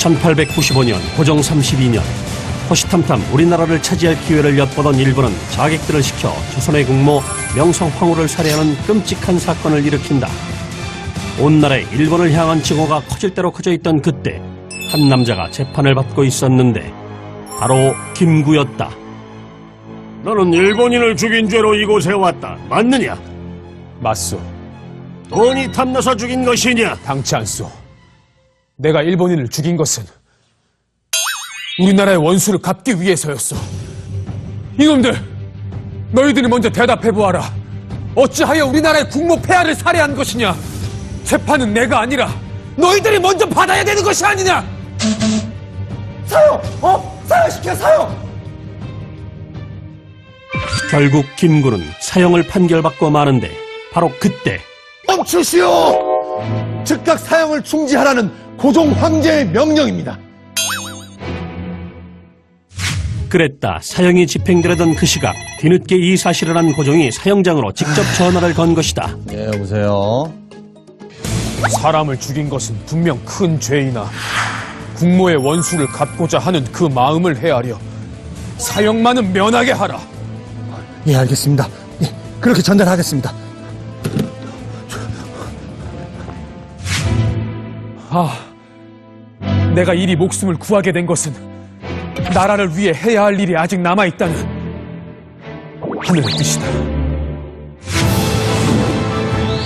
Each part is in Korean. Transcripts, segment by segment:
1895년 고종 32년 호시탐탐 우리나라를 차지할 기회를 엿보던 일본은 자객들을 시켜 조선의 국모 명성황후를 살해하는 끔찍한 사건을 일으킨다. 온 나라에 일본을 향한 증오가 커질 대로 커져 있던 그때 한 남자가 재판을 받고 있었는데 바로 김구였다. 너는 일본인을 죽인 죄로 이곳에 왔다. 맞느냐? 맞소. 돈이 탐나서 죽인 것이냐? 당치 않소. 내가 일본인을 죽인 것은 우리나라의 원수를 갚기 위해서였소. 이놈들, 너희들이 먼저 대답해보아라. 어찌하여 우리나라의 국모 폐하를 살해한 것이냐? 재판은 내가 아니라 너희들이 먼저 받아야 되는 것이 아니냐? 사형! 사형시켜, 사형! 결국 김구는 사형을 판결받고 마는데 바로 그때 멈추시오! 즉각 사형을 중지하라는 고종 황제의 명령입니다. 그랬다. 사형이 집행되려던 그 시각 뒤늦게 이 사실을 한 고종이 사형장으로 직접 전화를 건 것이다. 네, 여보세요? 사람을 죽인 것은 분명 큰 죄이나 국모의 원수를 갚고자 하는 그 마음을 헤아려 사형만은 면하게 하라. 예, 알겠습니다. 예, 그렇게 전달하겠습니다. 내가 이리 목숨을 구하게 된 것은 나라를 위해 해야 할 일이 아직 남아있다는 하늘의 뜻이다.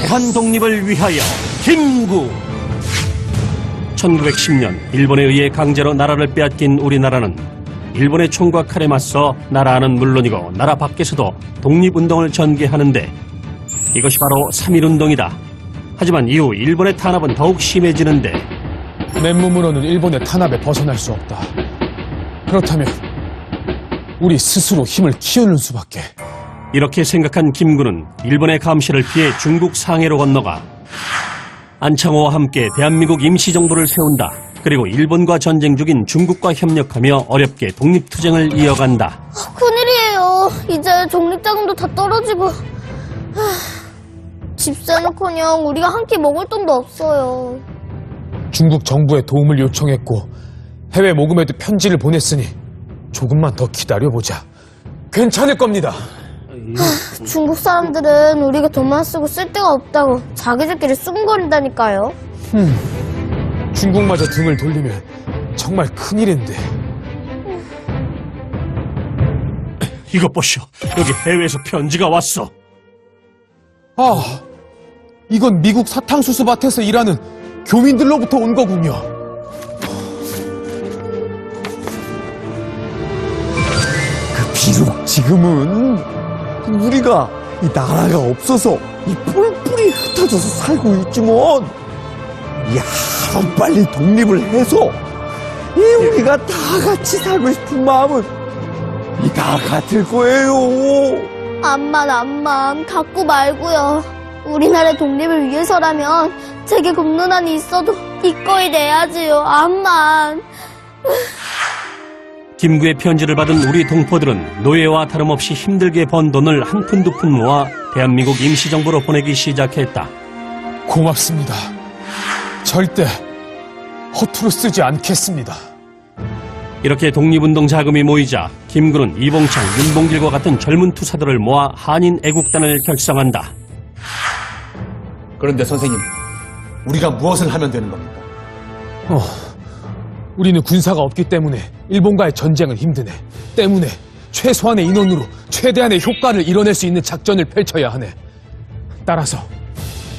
대한 독립을 위하여 김구. 1910년 일본에 의해 강제로 나라를 빼앗긴 우리나라는 일본의 총과 칼에 맞서 나라 안은 물론이고 나라 밖에서도 독립운동을 전개하는데 이것이 바로 3.1운동이다. 하지만 이후 일본의 탄압은 더욱 심해지는데 맨몸으로는 일본의 탄압에 벗어날 수 없다. 그렇다면 우리 스스로 힘을 키우는 수밖에. 이렇게 생각한 김구는 일본의 감시를 피해 중국 상해로 건너가 안창호와 함께 대한민국 임시정부를 세운다. 그리고 일본과 전쟁 중인 중국과 협력하며 어렵게 독립투쟁을 이어간다. 큰일이에요. 이제 독립자금도 다 떨어지고 집사는커녕 우리가 한 끼 먹을 돈도 없어요. 중국 정부에 도움을 요청했고 해외 모금에도 편지를 보냈으니 조금만 더 기다려보자. 괜찮을 겁니다. 중국 사람들은 우리가 돈만 쓰고 쓸 데가 없다고 자기들끼리 수군거린다니까요. 중국마저 등을 돌리면 정말 큰일인데. 이것 보시오. 여기 해외에서 편지가 왔어. 이건 미국 사탕수수 밭에서 일하는 교민들로부터 온 거군요. 비록 지금은 우리가 이 나라가 없어서 이 뿔뿔이 흩어져서 살고 있지만 이 하루빨리 독립을 해서 이 우리가 다 같이 살고 싶은 마음은 이 다 같을 거예요. 암만 갖고 말고요. 우리나라의 독립을 위해서라면 제게 공론한이 있어도 기꺼이 내야지요. 암만. 김구의 편지를 받은 우리 동포들은 노예와 다름없이 힘들게 번 돈을 한 푼 두 푼 모아 대한민국 임시정부로 보내기 시작했다. 고맙습니다. 절대 허투루 쓰지 않겠습니다. 이렇게 독립운동 자금이 모이자 김구는 이봉창, 윤봉길과 같은 젊은 투사들을 모아 한인 애국단을 결성한다. 그런데 선생님, 우리가 무엇을 하면 되는 겁니까? 우리는 군사가 없기 때문에 일본과의 전쟁은 힘드네. 때문에 최소한의 인원으로 최대한의 효과를 이뤄낼 수 있는 작전을 펼쳐야 하네. 따라서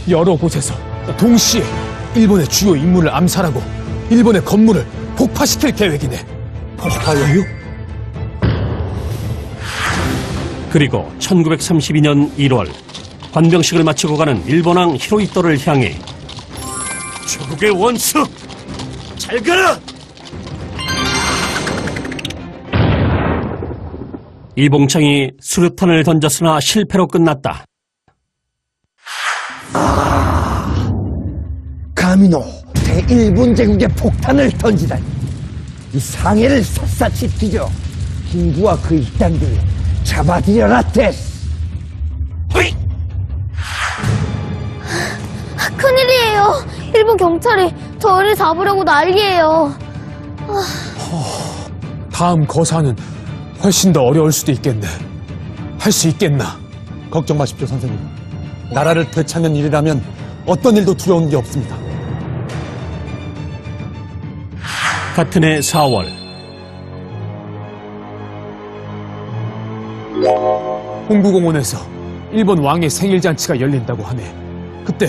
여러 곳에서 동시에 일본의 주요 인물을 암살하고 일본의 건물을 폭파시킬 계획이네. 폭파요? 그리고 1932년 1월 관병식을 마치고 가는 일본왕 히로히토를 향해 조국의 원수 잘 가라! 이봉창이 수류탄을 던졌으나 실패로 끝났다. 감히노 대일본 제국의 폭탄을 던지다니 이 상해를 샅샅이 뒤져 김구와 그 일당들을 잡아들여라 데스. 큰일이에요. 일본 경찰이 저희를 잡으려고 난리예요. 다음 거사는 훨씬 더 어려울 수도 있겠네. 할 수 있겠나? 걱정 마십시오, 선생님. 나라를 되찾는 일이라면 어떤 일도 두려운 게 없습니다. 같은 해 4월 홍구공원에서 일본 왕의 생일잔치가 열린다고 하네. 그때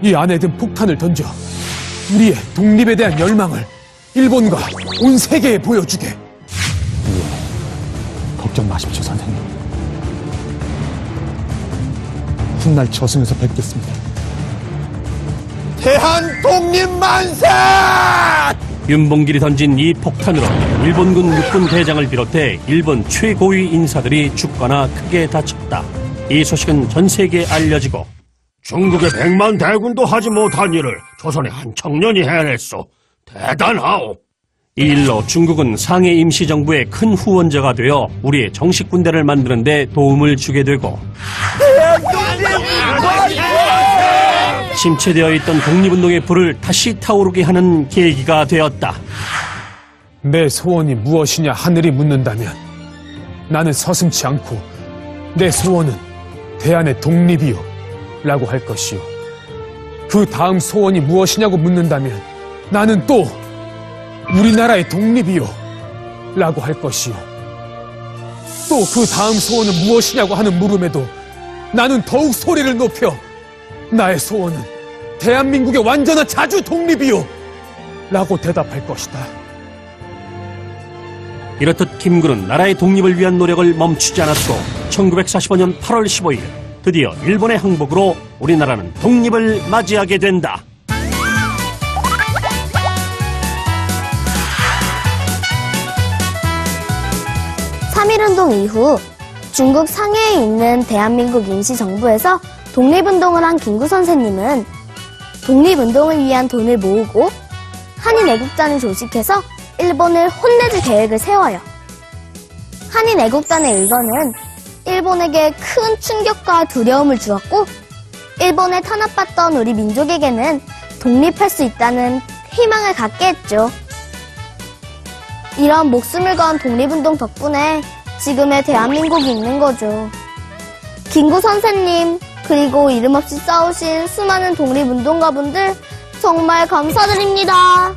이 안에 든 폭탄을 던져 우리의 독립에 대한 열망을 일본과 온 세계에 보여주게. 걱정 마십시오, 선생님. 훗날 저승에서 뵙겠습니다. 대한 독립 만세! 윤봉길이 던진 이 폭탄으로 일본군 육군 대장을 비롯해 일본 최고위 인사들이 죽거나 크게 다쳤다. 이 소식은 전 세계에 알려지고 중국의 100만 대군도 하지 못한 일을 조선의 한 청년이 해냈소. 대단하오. 이 일로 중국은 상해 임시정부의 큰 후원자가 되어 우리의 정식 군대를 만드는 데 도움을 주게 되고 침체되어 있던 독립운동의 불을 다시 타오르게 하는 계기가 되었다. 내 소원이 무엇이냐 하늘이 묻는다면 나는 서슴지 않고 내 소원은 대한의 독립이요 라고 할 것이요. 그 다음 소원이 무엇이냐고 묻는다면 나는 또 우리나라의 독립이요 라고 할 것이요. 또 그 다음 소원은 무엇이냐고 하는 물음에도 나는 더욱 소리를 높여 나의 소원은 대한민국의 완전한 자주 독립이요 라고 대답할 것이다. 이렇듯 김군은 나라의 독립을 위한 노력을 멈추지 않았고 1945년 8월 15일 드디어 일본의 항복으로 우리나라는 독립을 맞이하게 된다. 삼일운동 이후 중국 상해에 있는 대한민국 임시정부에서 독립운동을 한 김구 선생님은 독립운동을 위한 돈을 모으고 한인애국단을 조직해서 일본을 혼내줄 계획을 세워요. 한인애국단의 일거는 일본에게 큰 충격과 두려움을 주었고 일본에 탄압받던 우리 민족에게는 독립할 수 있다는 희망을 갖게 했죠. 이런 목숨을 건 독립운동 덕분에 지금의 대한민국이 있는 거죠. 김구 선생님, 그리고 이름 없이 싸우신 수많은 독립운동가분들 정말 감사드립니다.